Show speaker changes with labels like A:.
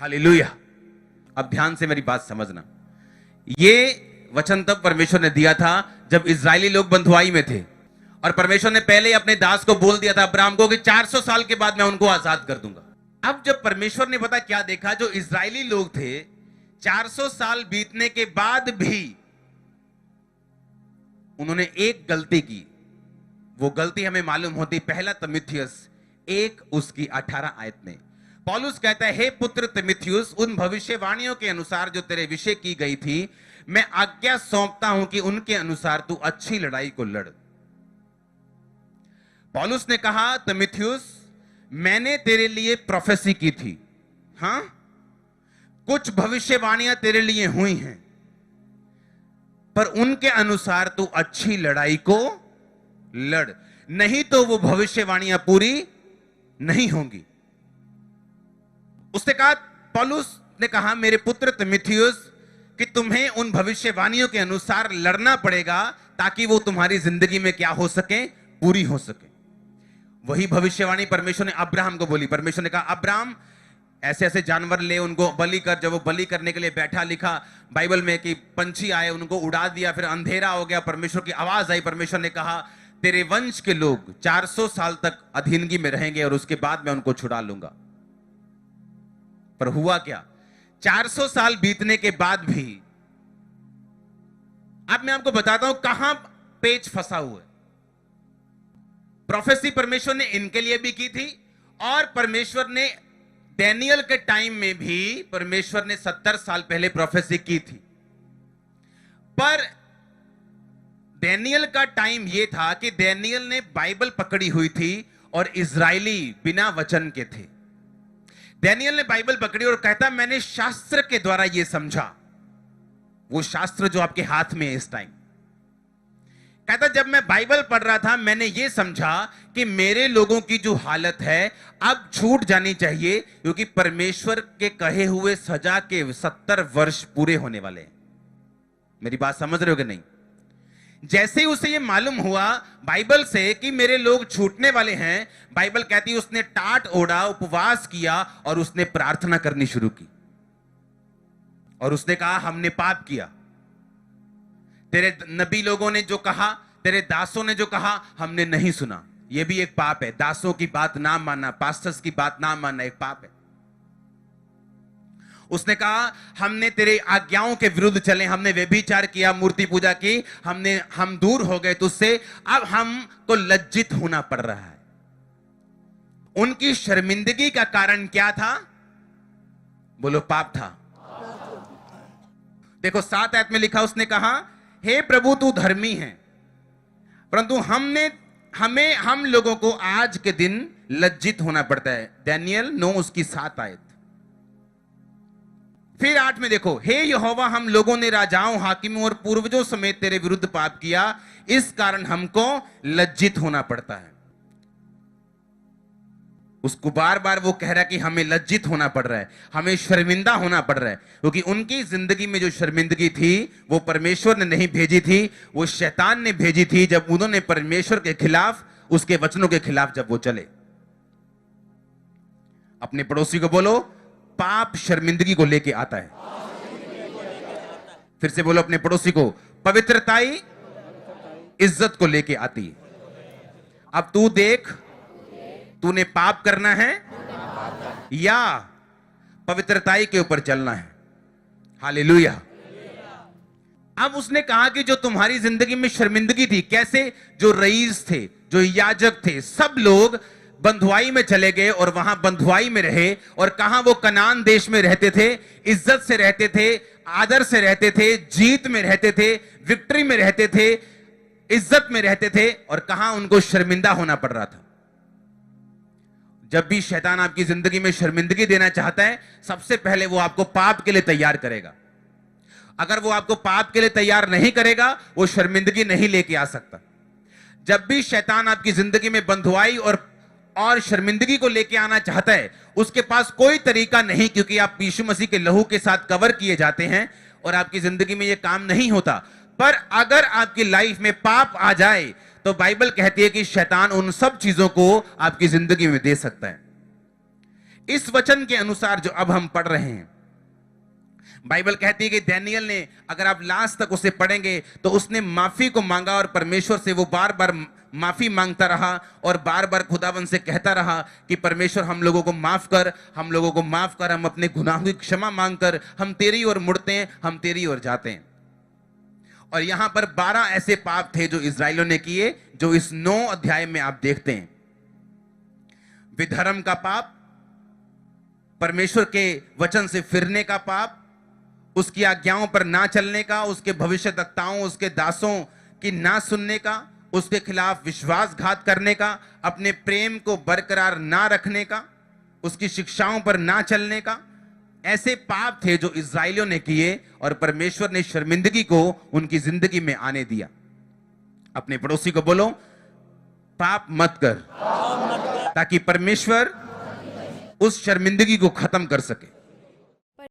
A: Hallelujah. अब ध्यान से मेरी बात समझना। ये वचन तब परमेश्वर ने दिया था जब इजरायली लोग बंधुआई में थे, और परमेश्वर ने पहले अपने दास को बोल दिया था अब्राहम को कि 400 साल के बाद मैं उनको आजाद कर दूंगा। अब जब परमेश्वर ने पता क्या देखा, जो इजरायली लोग थे 400 साल बीतने के बाद भी उन्होंने एक गलती की। वो गलती हमें मालूम होती पहला तिमुथियुस 1 उसकी 18 आयत में। पौलुस कहता है, हे पुत्र तिमुथियुस, उन भविष्यवाणियों के अनुसार जो तेरे विषय की गई थी, मैं आज्ञा सौंपता हूं कि उनके अनुसार तू अच्छी लड़ाई को लड़। पौलुस ने कहा, तिमुथियुस, मैंने तेरे लिए प्रोफेसी की थी, हां, कुछ भविष्यवाणियां तेरे लिए हुई हैं, पर उनके अनुसार तू अच्छी लड़ाई को लड़, नहीं तो वो भविष्यवाणियां पूरी नहीं होंगी। उसने कहा, पौलुस ने कहा, मेरे पुत्र तिमुथियुस, कि तुम्हें उन भविष्यवाणियों के अनुसार लड़ना पड़ेगा ताकि वो तुम्हारी जिंदगी में क्या हो सके, पूरी हो सके। वही भविष्यवाणी परमेश्वर ने अब्राहम को बोली। परमेश्वर ने कहा, अब्राहम ऐसे ऐसे जानवर ले, उनको बलि कर। जब वो बलि करने के लिए बैठा, लिखा बाइबल में कि पंछी आए, उनको उड़ा दिया, फिर अंधेरा हो गया, परमेश्वर की आवाज आई। परमेश्वर ने कहा, तेरे वंश के लोग 400 साल तक अधीनगी में रहेंगे और उसके बाद मैं उनको छुड़ा लूंगा। पर हुआ क्या, 400 साल बीतने के बाद भी, अब मैं आपको बताता हूं कहां पेच फंसा हुआ है। प्रोफेसी परमेश्वर ने इनके लिए भी की थी, और परमेश्वर ने डैनियल के टाइम में भी परमेश्वर ने 70 साल पहले प्रोफेसी की थी। पर डैनियल का टाइम यह था कि डैनियल ने बाइबल पकड़ी हुई थी और इजरायली बिना वचन के थे। डैनियल ने बाइबल पकड़ी और कहता, मैंने शास्त्र के द्वारा यह समझा, वो शास्त्र जो आपके हाथ में है इस टाइम। कहता, जब मैं बाइबल पढ़ रहा था, मैंने यह समझा कि मेरे लोगों की जो हालत है अब छूट जानी चाहिए, क्योंकि परमेश्वर के कहे हुए सजा के 70 वर्ष पूरे होने वाले हैं। मेरी बात समझ रहे हो कि नहीं? जैसे ही उसे यह मालूम हुआ बाइबल से कि मेरे लोग छूटने वाले हैं, बाइबल कहती है उसने टाट ओढ़ा, उपवास किया और उसने प्रार्थना करनी शुरू की। और उसने कहा, हमने पाप किया, तेरे नबी लोगों ने जो कहा, तेरे दासों ने जो कहा, हमने नहीं सुना। यह भी एक पाप है। दासों की बात ना मानना, पास्टर्स की बात ना मानना एक पाप है। उसने कहा, हमने तेरे आज्ञाओं के विरुद्ध चले, हमने व्यभिचार किया, मूर्ति पूजा की, हम दूर हो गए तुझसे, अब हमको लज्जित होना पड़ रहा है। उनकी शर्मिंदगी का कारण क्या था? बोलो, पाप था। देखो 7 आयत में लिखा, उसने कहा, हे प्रभु तू धर्मी है, परंतु हम लोगों को आज के दिन लज्जित होना पड़ता है। डैनियल 9 उसकी 7 आयत। फिर 8 में देखो, हे यहोवा, हम लोगों ने राजाओं, हाकिमों और पूर्वजों समेत तेरे विरुद्ध पाप किया, इस कारण हमको लज्जित होना पड़ता है। उसको बार बार वो कह रहा है कि हमें लज्जित होना पड़ रहा है, हमें शर्मिंदा होना पड़ रहा है, क्योंकि उनकी जिंदगी में जो शर्मिंदगी थी वो परमेश्वर ने नहीं भेजी थी, वो शैतान ने भेजी थी, जब उन्होंने परमेश्वर के खिलाफ, उसके वचनों के खिलाफ जब वो चले। अपने पड़ोसी को बोलो, पाप शर्मिंदगी को लेके आता है। फिर से बोलो अपने पड़ोसी को, पवित्रताई इज्जत को लेके आती है। अब तू देख, तूने पाप करना है या पवित्रताई के ऊपर चलना है। हालेलुया। अब उसने कहा कि जो तुम्हारी जिंदगी में शर्मिंदगी थी, कैसे? जो रईस थे, जो याजक थे, सब लोग बंधुआई में चले गए और वहां बंधुआई में रहे। और कहां? वो कनान देश में रहते थे, इज्जत से रहते थे, आदर से रहते थे, जीत में रहते थे, विक्ट्री में रहते थे, इज्जत में रहते थे। और कहां उनको शर्मिंदा होना पड़ रहा था। जब भी शैतान आपकी जिंदगी में शर्मिंदगी देना चाहता है, सबसे पहले वो आपको पाप के लिए तैयार करेगा। अगर वो आपको पाप के लिए तैयार नहीं करेगा, वो शर्मिंदगी नहीं लेके आ सकता। जब भी शैतान आपकी जिंदगी में बंधुआई और शर्मिंदगी को लेके आना चाहता है, उसके पास कोई तरीका नहीं, क्योंकि आप यीशु मसीह के लहू के साथ कवर किए जाते हैं और आपकी जिंदगी में यह काम नहीं होता। पर अगर आपकी लाइफ में पाप आ जाए, तो बाइबल कहती है कि शैतान उन सब चीजों को आपकी जिंदगी में दे सकता है। इस वचन के अनुसार जो अब हम पढ़ रहे हैं, बाइबल कहती है कि दानियल ने, अगर आप लास्ट तक उसे पढ़ेंगे तो उसने माफी को मांगा और परमेश्वर से वो बार बार माफी मांगता रहा और बार बार खुदावन से कहता रहा कि परमेश्वर हम लोगों को माफ कर, हम लोगों को माफ कर, हम अपने गुनाहों की क्षमा मांगकर हम तेरी ओर मुड़ते हैं, हम तेरी ओर जाते हैं। और यहां पर 12 ऐसे पाप थे जो इस्राएलियों ने किए, जो इस 9 अध्याय में आप देखते हैं। विधर्म का पाप, परमेश्वर के वचन से फिरने का पाप, उसकी आज्ञाओं पर ना चलने का, उसके भविष्यद्वक्ताओं, उसके दासों की ना सुनने का, उसके खिलाफ विश्वासघात करने का, अपने प्रेम को बरकरार ना रखने का, उसकी शिक्षाओं पर ना चलने का। ऐसे पाप थे जो इस्राएलियों ने किए और परमेश्वर ने शर्मिंदगी को उनकी जिंदगी में आने दिया। अपने पड़ोसी को बोलो, पाप मत कर, ताकि परमेश्वर उस शर्मिंदगी को खत्म कर सके।